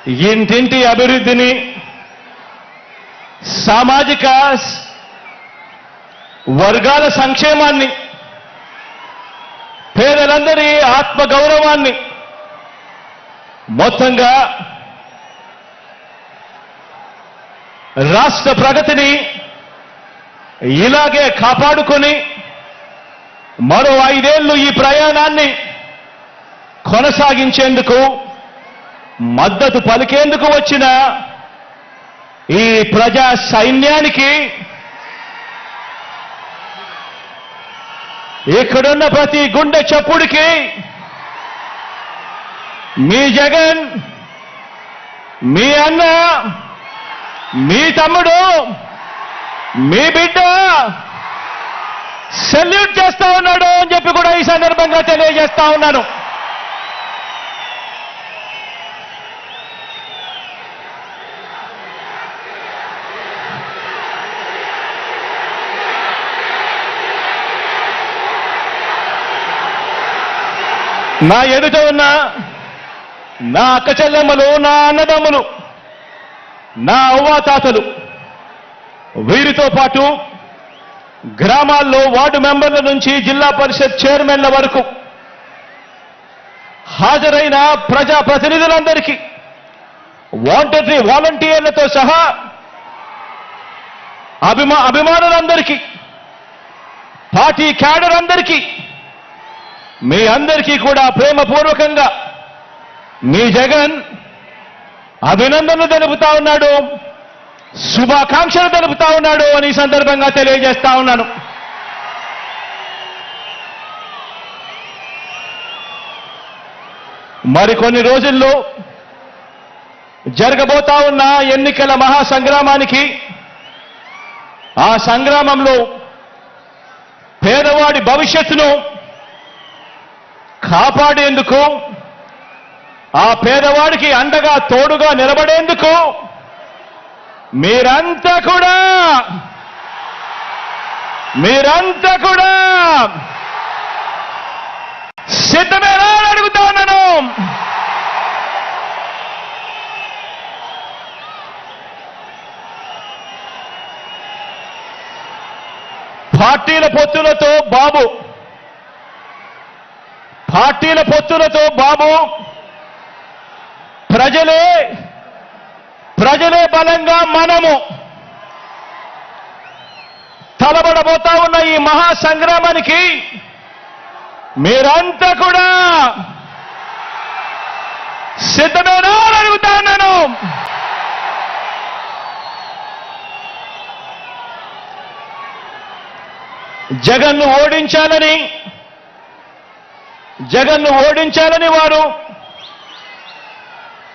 ఇంటింటి అభివృద్ధిని, సామాజిక వర్గాల సంక్షేమాన్ని, పేదలందరి ఆత్మగౌరవాన్ని, మొత్తంగా రాష్ట్ర ప్రగతిని ఇలాగే కాపాడుకొని మరో 5 ఏళ్లు ఈ ప్రయాణాన్ని కొనసాగించేందుకు మద్దతు పలికేందుకు వచ్చిన ఈ ప్రజా సైన్యానికి, ఇక్కడున్న ప్రతి గుండె చప్పుడికి మీ జగన్, మీ అన్న, మీ తమ్ముడు, మీ బిడ్డ సెల్యూట్ చేస్తా ఉన్నాడు అని చెప్పి కూడా ఈ సందర్భంగా తెలియజేస్తా ఉన్నాను. నా ఎదుట ఉన్న నా అక్క చెల్లెమ్మలు, నా అన్నదమ్ములు, నా అవ్వాతాతలు, వీరితో పాటు గ్రామాల్లో వార్డు మెంబర్ల నుంచి జిల్లా పరిషత్ చైర్మన్ల వరకు హాజరైన ప్రజా ప్రతినిధులందరికీ, వాలంటీర్లతో సహా అభిమానులందరికీ, పార్టీ క్యాడర్ అందరికీ, మీ అందరికీ కూడా ప్రేమపూర్వకంగా మీ జగన్ అభినందనలు తెలుపుతా ఉన్నాడు, శుభాకాంక్షలు తెలుపుతా ఉన్నాడు అని ఈ సందర్భంగా తెలియజేస్తా ఉన్నాను. మరికొన్ని రోజుల్లో జరగబోతా ఉన్న ఎన్నికల మహాసంగ్రామానికి, ఆ సంగ్రామంలో పేదవాడి భవిష్యత్తును కాపాడేందుకు, ఆ పేదవాడికి అండగా తోడుగా నిలబడేందుకు మీరంతా కూడా సిద్ధమేనా అని అడుగుతా ఉన్నాను. పార్టీల పొత్తులతో బాబు ప్రజలే బలంగా మనము తలబడబోతా ఉన్న ఈ మహాసంగ్రామానికి మీరంతా కూడా సిద్ధమేనా అని అడుగుతా ఉన్నాను. జగన్ను ఓడించాలని వారు,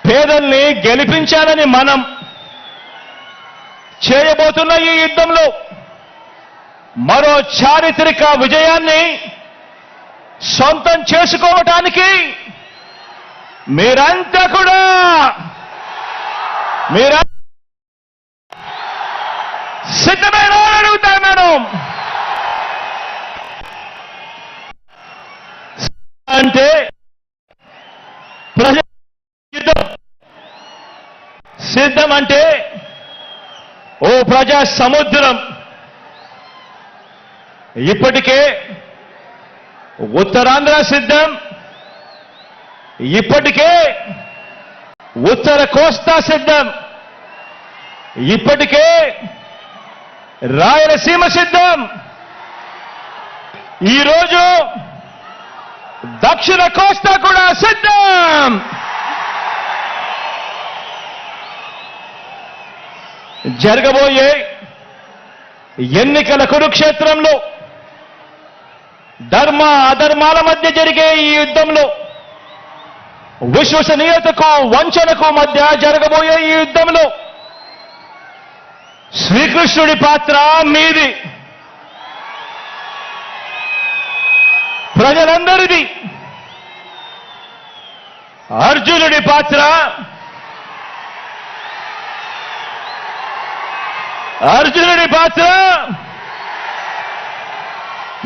పేదల్ని గెలిపించాలని మనం చేయబోతున్న ఈ యుద్ధంలో మరో చారిత్రక విజయాన్ని సొంతం చేసుకోవటానికి మీరంతా కూడా సిద్ధమేనా అని అడుగుతాను. అంటే సిద్ధం అంటే ఓ ప్రజా సముద్రం. ఇప్పటికే ఉత్తరాంధ్ర సిద్ధం, ఇప్పటికే ఉత్తర కోస్తా సిద్ధం, ఇప్పటికే రాయలసీమ సిద్ధం, ఈరోజు దక్షిణ కోస్తా కూడా సిద్ధం. జరగబోయే ఎన్నికల కురుక్షేత్రంలో, ధర్మ అధర్మాల మధ్య జరిగే ఈ యుద్ధంలో, విశ్వసనీయతకు వంచనకు మధ్య జరగబోయే ఈ యుద్ధంలో శ్రీకృష్ణుడి పాత్ర మీది, ప్రజలందరిది. అర్జునుడి పాత్ర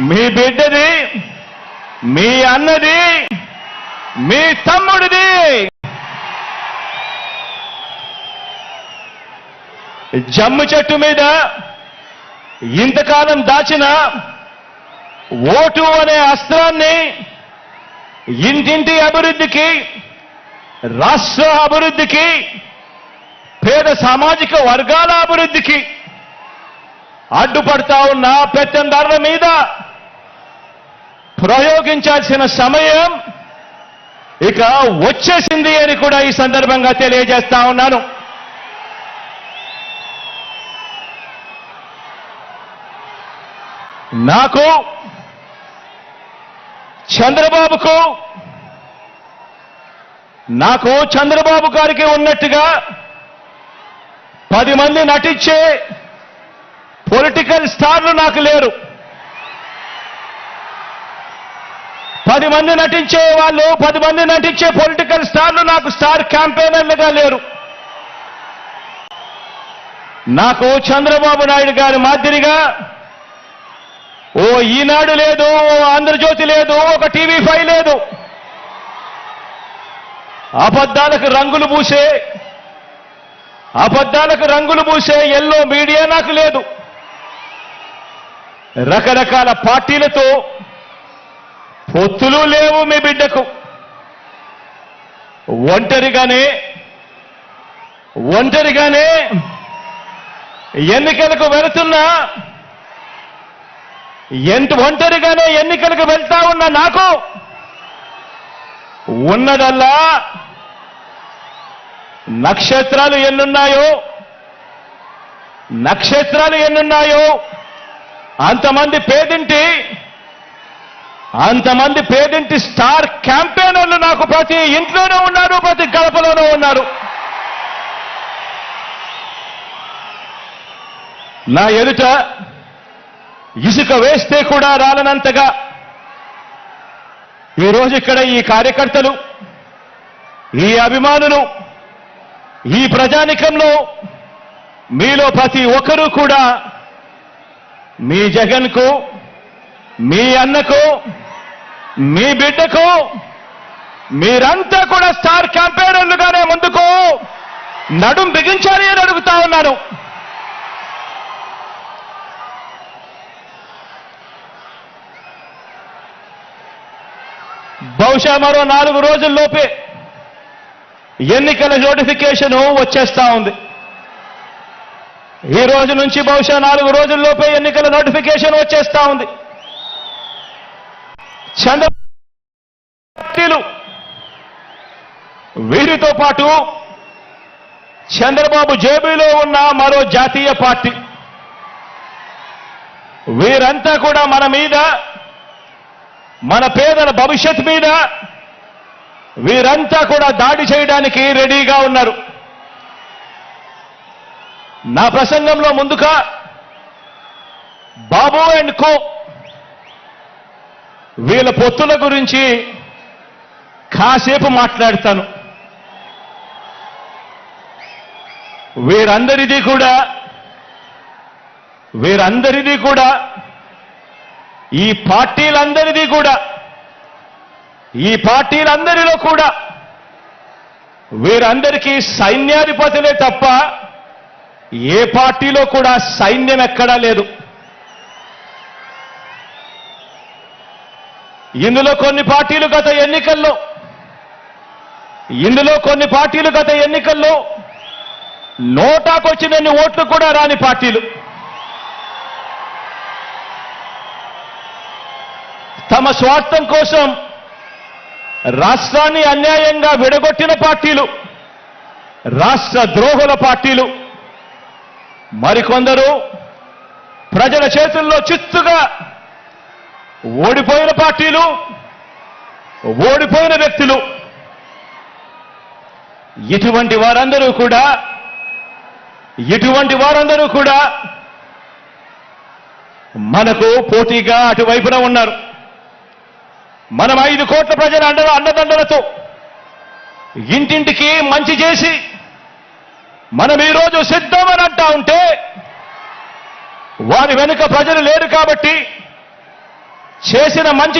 మీ బిడ్డది, మీ అన్నది, మీ తమ్ముడిది. జమ్ము చెట్టు మీద ఇంతకాలం దాచిన ఓటు అనే అస్త్రాన్ని ఇంటింటి అభివృద్ధికి, రాష్ట్ర అభివృద్ధికి, పేద సామాజిక వర్గాల అభివృద్ధికి అడ్డుపడతా ఉన్న పెత్తందారుల మీద ప్రయోగించాల్సిన సమయం ఇక వచ్చేసింది అని కూడా ఈ సందర్భంగా తెలియజేస్తా ఉన్నాను. నాకు, చంద్రబాబు గారికి ఉన్నట్టుగా 10 మంది నటించే పొలిటికల్ స్టార్లు నాకు లేరు. 10 మంది నటించే వాళ్ళు, 10 మంది నటించే పొలిటికల్ స్టార్లు నాకు స్టార్ క్యాంపెయినర్లుగా లేరు. నాకు చంద్రబాబు నాయుడు గారి మాదిరిగా ఓ ఈనాడు లేదు, ఓ ఆంధ్రజ్యోతి లేదు, ఒక టీవీ5 లేదు. అబద్ధాలకు రంగులు పూసే ఎల్లో మీడియా నాకు లేదు. రకరకాల పార్టీలతో పొత్తులు లేవు మీ బిడ్డకు. ఒంటరిగానే ఎన్నికలకు వెళుతున్నా, ఒంటరిగానే ఎన్నికలకు వెళ్తా ఉన్న నాకు ఉన్నదల్లా నక్షత్రాలు ఎన్నున్నాయో అంతమంది పేదింటి స్టార్ క్యాంపెయినర్లు నాకు ప్రతి ఇంట్లోనూ ఉన్నారు, ప్రతి గడపలోనూ ఉన్నారు. నా ఎదుట ఇసుక వేస్తే కూడా రాలనంతగా ఈరోజు ఇక్కడ ఈ కార్యకర్తలు, ఈ అభిమానులు, ఈ ప్రజానికంలో మీలో ప్రతి ఒక్కరూ కూడా మీ జగన్కు, మీ అన్నకు, మీ బిడ్డకు మీరంతా కూడా స్టార్ క్యాంపెయినర్లుగానే ముందుకు నడుం బిగించాలి అని అడుగుతా ఉన్నాను. బహుశా మరో 4 రోజుల్లోపే ఎన్నికల నోటిఫికేషన్ వచ్చేస్తా ఉంది. ఈ రోజు నుంచి బహుశా 4 రోజుల్లోపే ఎన్నికల నోటిఫికేషన్ వచ్చేస్తా ఉంది. చంద్రబాబు వీరితో పాటు చంద్రబాబు జేబులో ఉన్న మరో జాతీయ పార్టీ, వీరంతా కూడా మన మీద, మన పేదల భవిష్యత్ మీద వీరంతా కూడా దాడి చేయడానికి రెడీగా ఉన్నారు. నా ప్రసంగంలో ముందుగా బాబు అండ్ కో వీళ్ళ పొత్తుల గురించి కాసేపు మాట్లాడతాను. వీరందరిది కూడా ఈ పార్టీలందరిలో కూడా వీరందరికీ సైన్యాధిపతులే తప్ప ఏ పార్టీలో కూడా సైన్యం ఎక్కడా లేదు. ఇందులో కొన్ని పార్టీలు గత ఎన్నికల్లో నోటాకొచ్చినన్ని ఓట్లు కూడా రాని పార్టీలు, తమ స్వార్థం కోసం రాష్ట్రాన్ని అన్యాయంగా విడగొట్టిన పార్టీలు, రాష్ట్ర ద్రోహుల పార్టీలు, మరికొందరు ప్రజల చేతుల్లో చిత్తుగా ఓడిపోయిన పార్టీలు, ఓడిపోయిన వ్యక్తులు. ఇటువంటి వారందరూ కూడా మనకు పోటీగా అటువైపున ఉన్నారు. మనం 5 కోట్ల ప్రజల అండదండలతో ఇంటింటికి మంచి చేసి మనం ఈరోజు సిద్ధమని అంటా ఉంటే వారి వెనుక ప్రజలు లేరు కాబట్టి చేసిన మంచి